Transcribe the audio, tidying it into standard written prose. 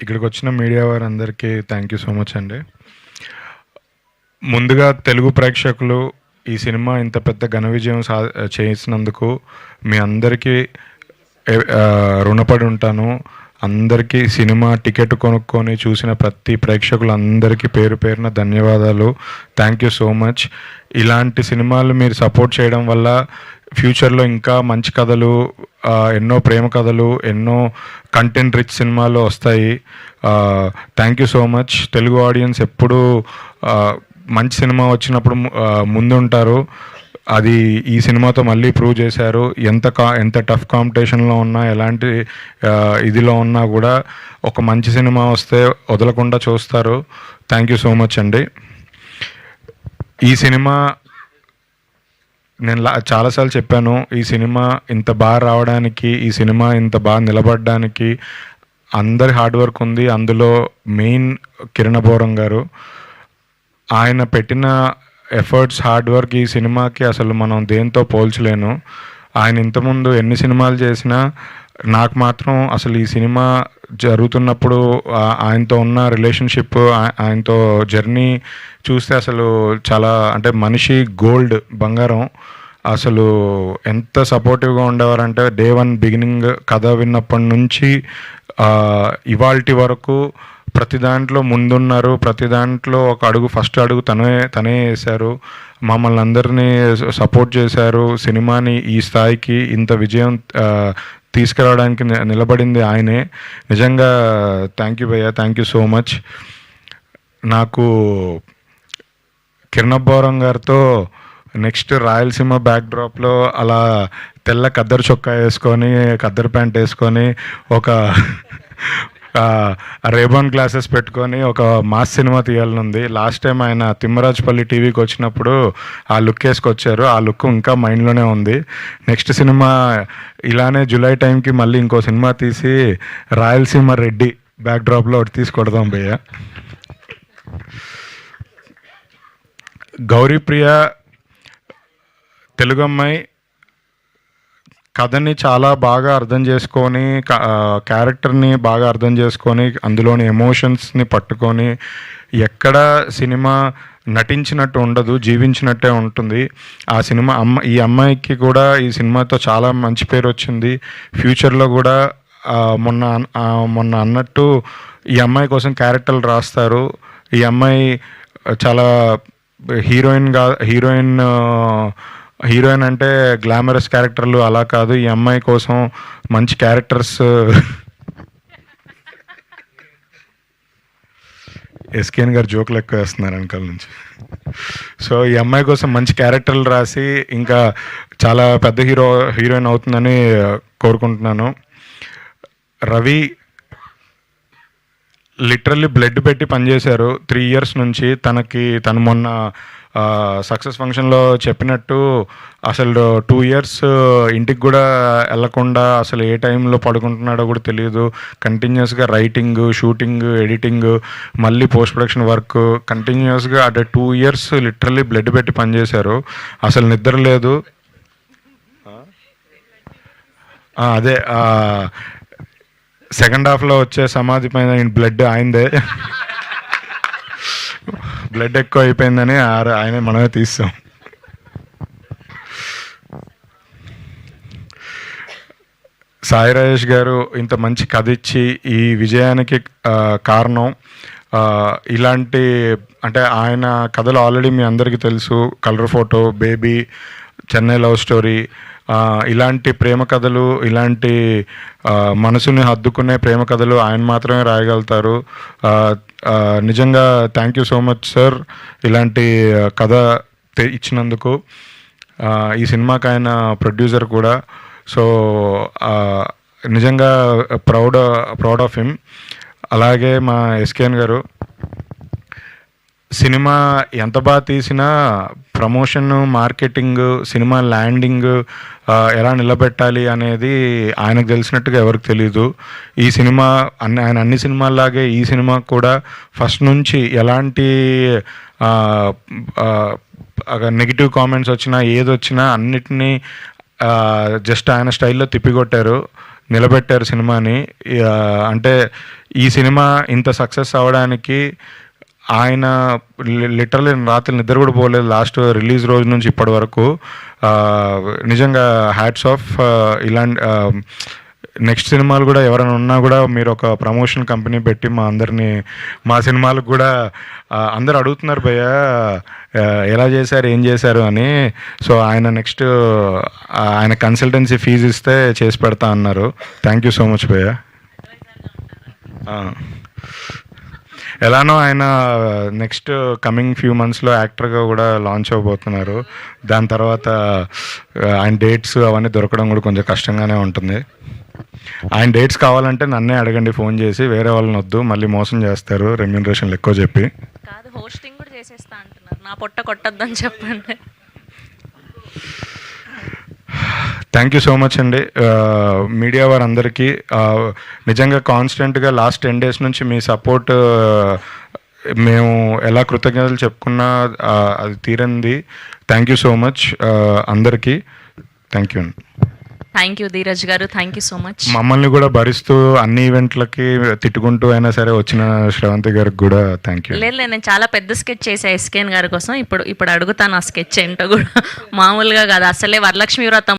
ఇక్కడికి వచ్చిన మీడియా వారందరికీ థ్యాంక్ యూ సో మచ్ అండి. ముందుగా తెలుగు ప్రేక్షకులు ఈ సినిమా ఇంత పెద్ద ఘన విజయం చేసినందుకు మీ అందరికీ రుణపడి ఉంటాను. అందరికీ సినిమా టికెట్ కొనుక్కొని చూసిన ప్రతి ప్రేక్షకులందరికీ పేరు పేరున ధన్యవాదాలు. Thank you so much. ఇలాంటి సినిమాలు మీరు సపోర్ట్ చేయడం వల్ల ఫ్యూచర్లో ఇంకా మంచి కథలు, ఎన్నో ప్రేమ కథలు, ఎన్నో కంటెంట్ రిచ్ సినిమాలు వస్తాయి. Thank you so much. Telugu audience ఎప్పుడూ మంచి సినిమా వచ్చినప్పుడు ముందుంటారు. అది ఈ సినిమాతో మళ్ళీ ప్రూవ్ చేశారు. ఎంత టఫ్ కాంపిటీషన్లో ఉన్నా, ఎలాంటి ఇదిలో ఉన్నా కూడా ఒక మంచి సినిమా వస్తే వదలకుండా చూస్తారు. థ్యాంక్ యూ సో మచ్ అండి. ఈ సినిమా నేను చాలాసార్లు చెప్పాను, ఈ సినిమా ఇంత బాగా రావడానికి, ఈ సినిమా ఇంత బాగా నిలబడడానికి అందరి హార్డ్ వర్క్ ఉంది. అందులో మెయిన్ కిరణ్ అబోరం గారు, ఆయన పెట్టిన ఎఫర్ట్స్, హార్డ్ వర్క్ ఈ సినిమాకి అసలు మనం దేంతో పోల్చలేను. ఆయన ఇంతకుముందు ఎన్ని సినిమాలు చేసినా నాకు మాత్రం అసలు ఈ సినిమా జరుగుతున్నప్పుడు ఆయనతో ఉన్న రిలేషన్షిప్, ఆయనతో జర్నీ చూస్తే అసలు చాలా, అంటే మనిషి గోల్డ్, బంగారం. అసలు ఎంత సపోర్టివ్గా ఉండేవారంటే డే వన్ బిగినింగ్ కథ విన్నప్పటి నుంచి ఇవాల్టి వరకు ప్రతి దాంట్లో ముందున్నారు. ప్రతి దాంట్లో ఒక అడుగు, ఫస్ట్ అడుగు తనే వేశారు. మమ్మల్ని అందరినీ సపోర్ట్ చేశారు. సినిమాని ఈ స్థాయికి, ఇంత విజయం తీసుకురావడానికి నిలబడింది ఆయనే. నిజంగా థ్యాంక్ యూ భయ్యా, థ్యాంక్ యూ సో మచ్. నాకు కిరణ్ అబ్బవరం గారితో నెక్స్ట్ రాయలసీమ బ్యాక్డ్రాప్లో అలా తెల్ల ఖద్దరు చొక్కా వేసుకొని, ఖద్దరు ప్యాంట్ వేసుకొని, ఒక రేబాన్ గ్లాసెస్ పెట్టుకొని ఒక మాస్ సినిమా తీయాలనుంది. లాస్ట్ టైం ఆయన తిమ్మరాజపల్లి టీవీకి వచ్చినప్పుడు ఆ లుక్ వేసుకొచ్చారు. ఆ లుక్ ఇంకా మైండ్లోనే ఉంది. నెక్స్ట్ సినిమా ఇలానే జూలై టైంకి మళ్ళీ ఇంకో సినిమా తీసి రాయలసీమ రెడ్డి బ్యాక్డ్రాప్లో ఒకటి తీసి కొడదాం భయ్య. గౌరీప్రియ తెలుగు అమ్మాయి, కథని చాలా బాగా అర్థం చేసుకొని, క్యారెక్టర్ని బాగా అర్థం చేసుకొని, అందులోని ఎమోషన్స్ని పట్టుకొని, ఎక్కడ సినిమా నటించినట్టు ఉండదు, జీవించినట్టే ఉంటుంది ఆ సినిమా. ఈ అమ్మాయికి కూడా ఈ సినిమాతో చాలా మంచి పేరు వచ్చింది. ఫ్యూచర్లో కూడా మొన్న అన్నట్టు ఈ అమ్మాయి కోసం క్యారెక్టర్లు రాస్తారు. ఈ అమ్మాయి చాలా హీరోయిన్ అంటే గ్లామరస్ క్యారెక్టర్లు అలా కాదు. ఈ అమ్మాయి కోసం మంచి క్యారెక్టర్స్, ఎస్కేఎన్ గారు జోకులు ఎక్కువ వేస్తున్నారు వెనకాల నుంచి. సో ఈ అమ్మాయి కోసం మంచి క్యారెక్టర్లు రాసి ఇంకా చాలా పెద్ద హీరోయిన్ అవుతుందని కోరుకుంటున్నాను. రవి లిటరల్లీ బ్లడ్ పెట్టి పనిచేశారు 3 years నుంచి. తను మొన్న సక్సెస్ ఫంక్షన్లో చెప్పినట్టు అసలు 2 years ఇంటికి కూడా వెళ్ళకుండా అసలు ఏ టైంలో పడుకుంటున్నాడో కూడా తెలియదు. కంటిన్యూస్గా రైటింగ్, షూటింగ్, ఎడిటింగ్, మళ్ళీ పోస్ట్ ప్రొడక్షన్ వర్క్ కంటిన్యూస్గా అంటే 2 years లిటరల్లీ బ్లడ్ పెట్టి పనిచేశారు. అసలు నిద్ర లేదు. అదే సెకండ్ హాఫ్లో వచ్చే సమాధి పైన బ్లడ్ ఆయనదే. బ్లడ్ ఎక్కువ అయిపోయిందని ఆయనే మనమే తీస్తాం. సాయి రాజేష్ గారు ఇంత మంచి కథ ఇచ్చి ఈ విజయానికి కారణం. ఇలాంటి అంటే ఆయన కథలు ఆల్రెడీ మీ అందరికీ తెలుసు. Colour photo, baby, Chennai love story, ఇలాంటి ప్రేమ కథలు, ఇలాంటి మనసుని హద్దుకునే ప్రేమ కథలు ఆయన మాత్రమే రాయగలుగుతారు. నిజంగా thank you so much sir ఇలాంటి కథ ఇచ్చినందుకు. ఈ సినిమాకి ఆయన ప్రొడ్యూసర్ కూడా. సో నిజంగా ప్రౌడ్ ఆఫ్ హిమ్. అలాగే మా ఎస్కేఎన్ గారు సినిమా ఎంత బాగా తీసినా ప్రమోషన్, మార్కెటింగ్, సినిమా ల్యాండింగ్ ఎలా నిలబెట్టాలి అనేది ఆయనకు తెలిసినట్టుగా ఎవరికి తెలీదు. ఈ సినిమా ఆయన అన్ని సినిమాల్లాగే ఈ సినిమా కూడా ఫస్ట్ నుంచి ఎలాంటి నెగిటివ్ కామెంట్స్ వచ్చినా, ఏదొచ్చినా అన్నిటినీ జస్ట్ ఆయన స్టైల్లో తిప్పికొట్టారు, నిలబెట్టారు సినిమాని. అంటే ఈ సినిమా ఇంత సక్సెస్ అవ్వడానికి ఆయన లిటరల్లీ రాత్రి నిద్ర కూడా పోలేదు లాస్ట్ రిలీజ్ రోజు నుంచి ఇప్పటి వరకు. నిజంగా హ్యాట్స్ ఆఫ్. ఇలాంటి నెక్స్ట్ సినిమాలు కూడా ఎవరైనా ఉన్నా కూడా మీరు ఒక ప్రమోషన్ కంపెనీ పెట్టి మా సినిమాలకు కూడా అందరు అడుగుతున్నారు భయ్య ఎలా చేశారు ఏం చేశారు అని. సో ఆయన నెక్స్ట్ ఆయన కన్సల్టెన్సీ ఫీజు ఇస్తే చేసి పెడతా అన్నారు. థ్యాంక్ యూ సో మచ్ భయ్య. ఎలానో ఆయన నెక్స్ట్ కమింగ్ ఫ్యూ మంత్స్లో యాక్టర్గా కూడా లాంచ్ అవ్వబోతున్నారు. దాని తర్వాత ఆయన డేట్స్ అవన్నీ దొరకడం కూడా కొంచెం కష్టంగానే ఉంటుంది. ఆయన డేట్స్ కావాలంటే నన్నే అడగండి ఫోన్ చేసి, వేరే వాళ్ళని వద్దు, మళ్ళీ మోసం చేస్తారు రెమ్యూనరేషన్లు ఎక్కువ చెప్పి. కాదు, హోస్టింగ్ కూడా చేసేస్తా అంటున్నారు, నా పొట్ట కొట్టద్దని చెప్పండి. థ్యాంక్ యూ సో మచ్ అండి. మీడియా వారందరికీ నిజంగా కాన్స్టెంట్గా లాస్ట్ 10 days నుంచి మీ సపోర్ట్ మేము ఎలా కృతజ్ఞతలు చెప్పుకున్నా అది తీరంది. థ్యాంక్ యూ సో మచ్ అందరికీ. థ్యాంక్ యూ అండి. థ్యాంక్ యూ ధీరజ్ గారు, థ్యాంక్ యూ సో మచ్. మమ్మల్ని కూడా భరిస్తూ అన్ని ఈవెంట్లకి తిట్టుకుంటూ అయినా సరే వచ్చిన శ్రవంతి గారికి కూడా థ్యాంక్ యూ. లేదు, నేను చాలా పెద్ద స్కెచ్ చేసా ఎస్కేఎన్ గారి కోసం. ఇప్పుడు అడుగుతాను ఆ స్కెచ్ ఏంటో కూడా. మామూలుగా కాదు, అసలే వరలక్ష్మి వ్రతం